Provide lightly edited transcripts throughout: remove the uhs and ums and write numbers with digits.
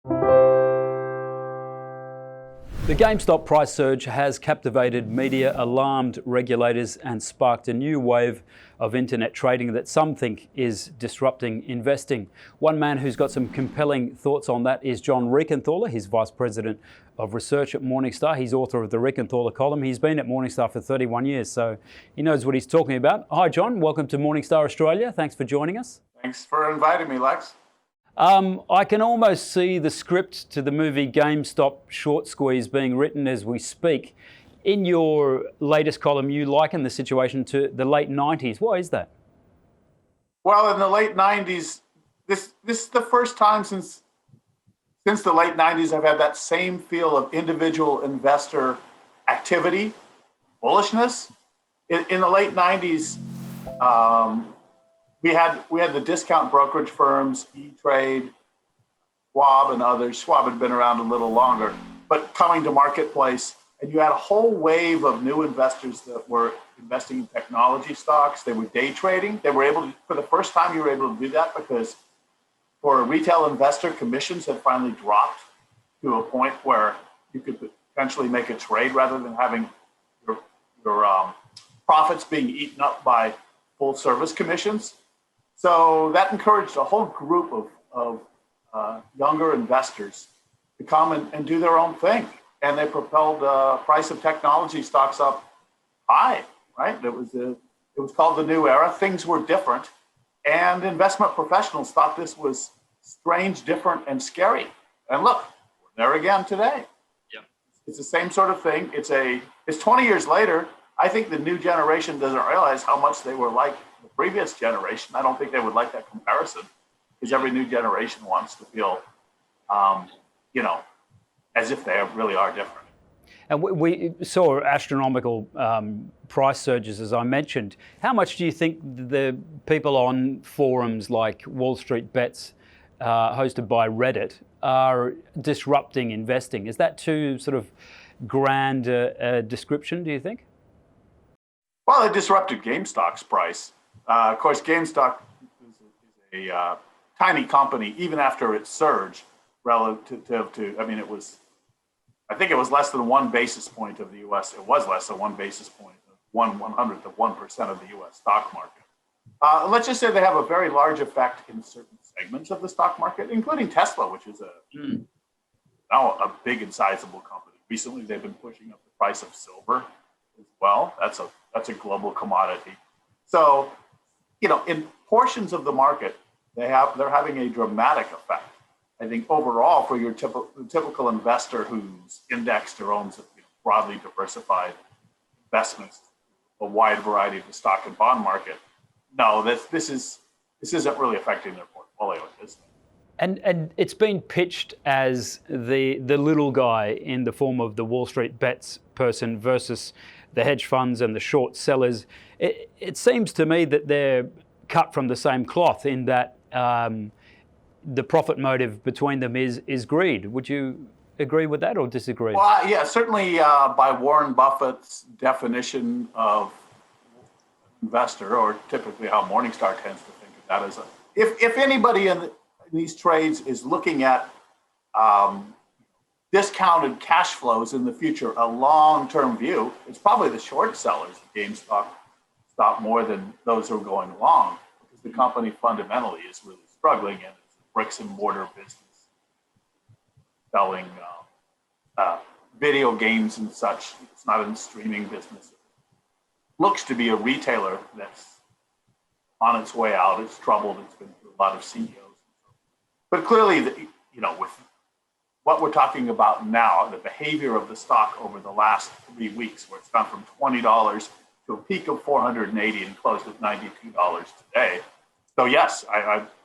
The GameStop price surge has captivated media, alarmed regulators, and sparked a new wave of internet trading that some think is disrupting investing. One man who's got some compelling thoughts on that is John Rekenthaler. He's Vice President of Research at Morningstar. He's author of the Rekenthaler column. He's been at Morningstar for 31 years, so he knows what he's talking about. Hi, John. Welcome to Morningstar Australia. Thanks for joining us. Thanks for inviting me, Lex. I can almost see the script to the movie GameStop short squeeze being written as we speak. In your latest column, you liken the situation to the late 90s. Why is that? Well, in the late 90s, this is the first time since the late 90s I've had that same feel of individual investor activity, bullishness. In the late 90s, we had the discount brokerage firms, E-Trade, Schwab, and others. Schwab had been around a little longer, but coming to marketplace, and you had a whole wave of new investors that were investing in technology stocks. They were day trading. They were able to, for the first time, you were able to do that because for a retail investor, commissions had finally dropped to a point where you could potentially make a trade rather than having your profits being eaten up by full service commissions. So that encouraged a whole group of younger investors to come and do their own thing. And they propelled the price of technology stocks up high, right? It was called the new era. Things were different. And investment professionals thought this was strange, different, and scary. And look, we're there again today. Yeah. It's the same sort of thing. It's 20 years later. I think the new generation doesn't realize how much they were like the previous generation. I don't think they would like that comparison because every new generation wants to feel, as if they really are different. And we saw astronomical price surges, as I mentioned. How much do you think the people on forums like Wall Street Bets, hosted by Reddit, are disrupting investing? Is that too sort of grand a description, do you think? Well, it disrupted GameStop's price. Of course, GameStop is a tiny company, even after its surge, relative to, I think it was less than 1 basis point of the U.S. It was less than 1 basis point, 1/100th of 1% of the U.S. stock market. Let's just say they have a very large effect in certain segments of the stock market, including Tesla, which is now a big and sizable company. Recently, they've been pushing up the price of silver as well. That's a global commodity. So, in portions of the market, they're having a dramatic effect. I think overall, for your typical investor who's indexed or owns broadly diversified investments, a wide variety of the stock and bond market, no, this isn't really affecting their portfolio at this time. And it's been pitched as the little guy in the form of the Wall Street Bets person versus the hedge funds and the short sellers. It seems to me that they're cut from the same cloth in that the profit motive between them is greed. Would you agree with that or disagree? Well, yeah, certainly by Warren Buffett's definition of investor, or typically how Morningstar tends to think of that as if anybody in these trades is looking at discounted cash flows in the future, a long-term view, it's probably the short sellers of GameStop more than those who are going long, because the company fundamentally is really struggling and it's a bricks and mortar business, selling video games and such. It's not a streaming business. It looks to be a retailer that's on its way out. It's troubled. It's been through a lot of CEOs. But clearly, with what we're talking about now, the behavior of the stock over the last 3 weeks, where it's gone from $20 to a peak of $480 and closed at $92 today. So yes,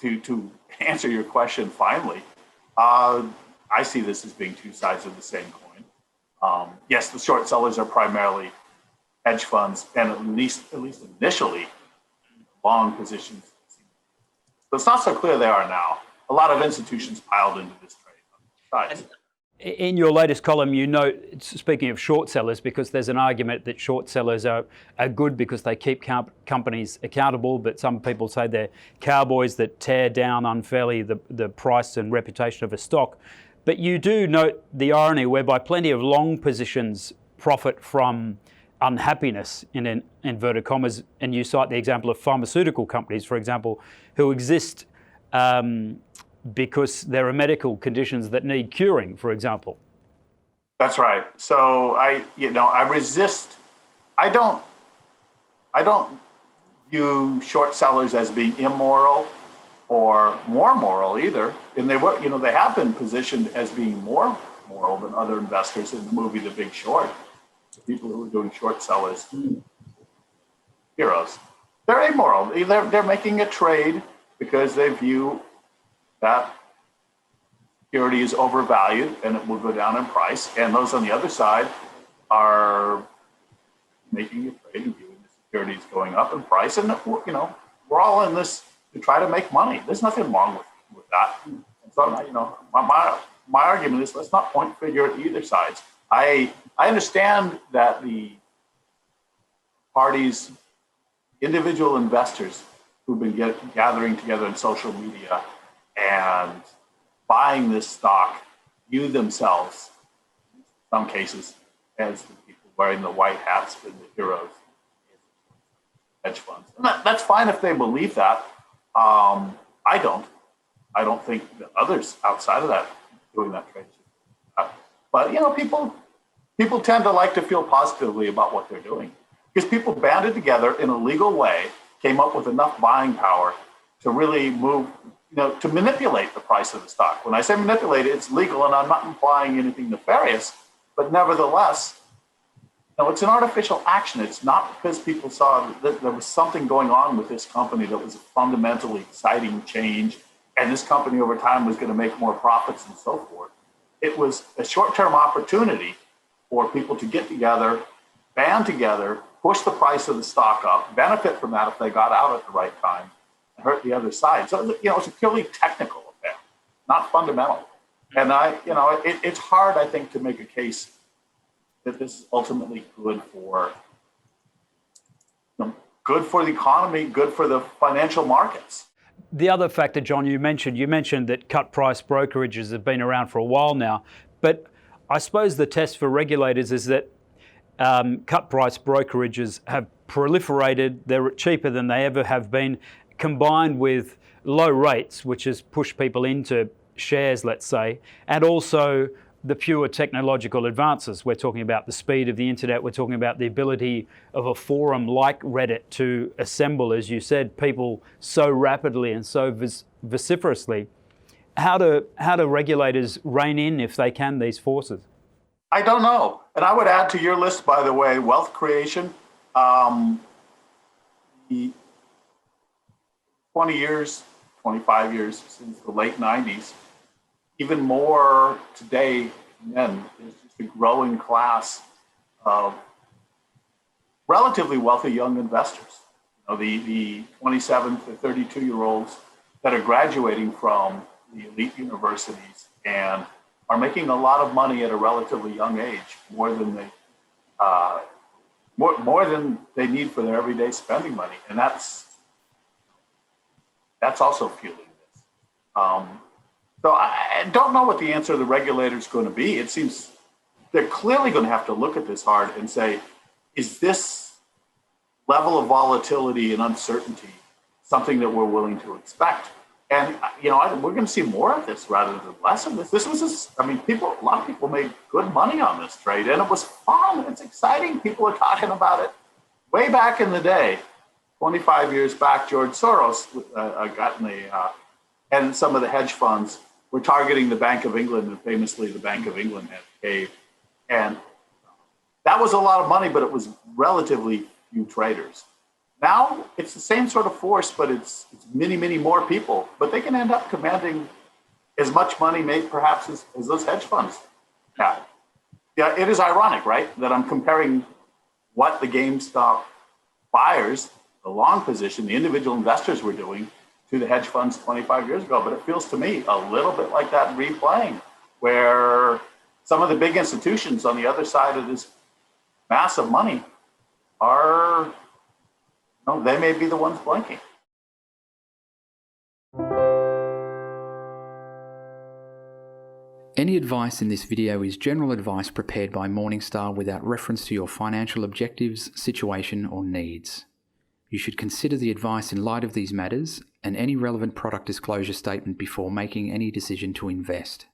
to answer your question finally, I see this as being two sides of the same coin. Yes, the short sellers are primarily hedge funds, and at least initially, long positions. So it's not so clear they are now. A lot of institutions piled into this trade. In your latest column, you note, speaking of short sellers, because there's an argument that short sellers are good because they keep companies accountable, but some people say they're cowboys that tear down unfairly the price and reputation of a stock. But you do note the irony whereby plenty of long positions profit from unhappiness, in inverted commas, and you cite the example of pharmaceutical companies, for example, who exist because there are medical conditions that need curing, for example. That's right. So I resist. I don't view short sellers as being immoral or more moral either. And they have been positioned as being more moral than other investors in the movie The Big Short. The people who are doing short sellers, heroes. They're amoral. They're making a trade because they view that security is overvalued and it will go down in price. And those on the other side are making a trade and viewing the securities going up in price. And we're all in this to try to make money. There's nothing wrong with that. And so my argument is, let's not point figure at either sides. I understand that the parties, individual investors who've been gathering together in social media and buying this stock view themselves, in some cases, as the people wearing the white hats and the heroes, hedge funds. And that's fine if they believe that. I don't. I don't think that others outside of that doing that trade should do that. But people tend to like to feel positively about what they're doing because people banded together in a legal way, came up with enough buying power to really move, to manipulate the price of the stock. When I say manipulate, it's legal, and I'm not implying anything nefarious, but nevertheless, it's an artificial action. It's not because people saw that there was something going on with this company that was a fundamentally exciting change, and this company over time was going to make more profits and so forth. It was a short-term opportunity for people to get together, band together, push the price of the stock up, benefit from that if they got out at the right time, and hurt the other side. So, it's a purely technical affair, not fundamental. And it's hard, I think, to make a case that this is ultimately good for the economy, good for the financial markets. The other factor, John, you mentioned that cut price brokerages have been around for a while now, but I suppose the test for regulators is that cut price brokerages have proliferated. They're cheaper than they ever have been, combined with low rates, which has pushed people into shares, let's say, and also the pure technological advances. We're talking about the speed of the internet. We're talking about the ability of a forum like Reddit to assemble, as you said, people so rapidly and so vociferously. How do regulators rein in, if they can, these forces? I don't know. And I would add to your list, by the way, wealth creation. The 20 years, 25 years since the late 90s, even more today than then, there's just a growing class of relatively wealthy young investors. The 27 to 32-year-olds that are graduating from the elite universities and are making a lot of money at a relatively young age, more than they need for their everyday spending money, and that's also fueling this. So I don't know what the answer of the regulator is going to be. It seems they're clearly going to have to look at this hard and say, is this level of volatility and uncertainty something that we're willing to expect? And we're going to see more of this rather than less of this. This was a lot of people made good money on this trade, and it was fun. It's exciting. People are talking about it. Way back in the day, 25 years back, George Soros and some of the hedge funds were targeting the Bank of England, and famously the Bank of England had caved. And that was a lot of money, but it was relatively few traders. Now it's the same sort of force, but it's many, many more people. But they can end up commanding as much money made perhaps as those hedge funds had. Yeah, it is ironic, right, that I'm comparing what the GameStop buyers, the long position, the individual investors were doing to the hedge funds 25 years ago. But it feels to me a little bit like that replaying, where some of the big institutions on the other side of this massive money are, they may be the ones blinking. Any advice in this video is general advice prepared by Morningstar without reference to your financial objectives, situation, or needs. You should consider the advice in light of these matters and any relevant product disclosure statement before making any decision to invest.